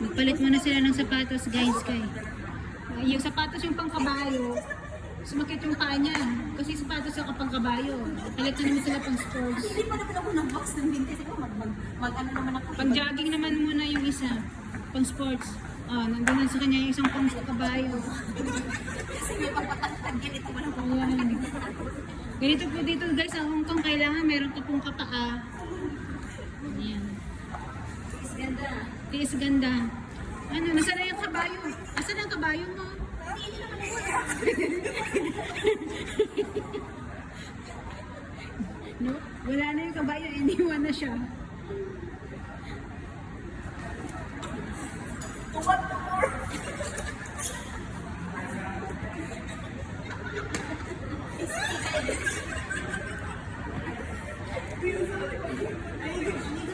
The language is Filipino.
Magpalit muna sila ng sapatos, guys, kay. Yung sapatos yung pangkabayo, sumakit yung paa niya. Kasi sapatos yung pangkabayo. Palit na naman sila pang sports. Hindi pa naman ako ng box ng vintage. Ikaw, mag-ano naman ako. Pang jogging naman muna yung isa. Pang sports. Nandun na sa kanya yung isang pang kabayo. Kasi may pagpatagtag yan. Ito walang Ayan. Ganito po dito guys, sa Hong Kong, kailangan meron ka pong kapaa. Ayan. Is ganda. Tiis ganda. Ano, nasaan na yung kabayo? Asan ang kabayo mo? No? Wala na yung kabayo, iniwan na siya. What more?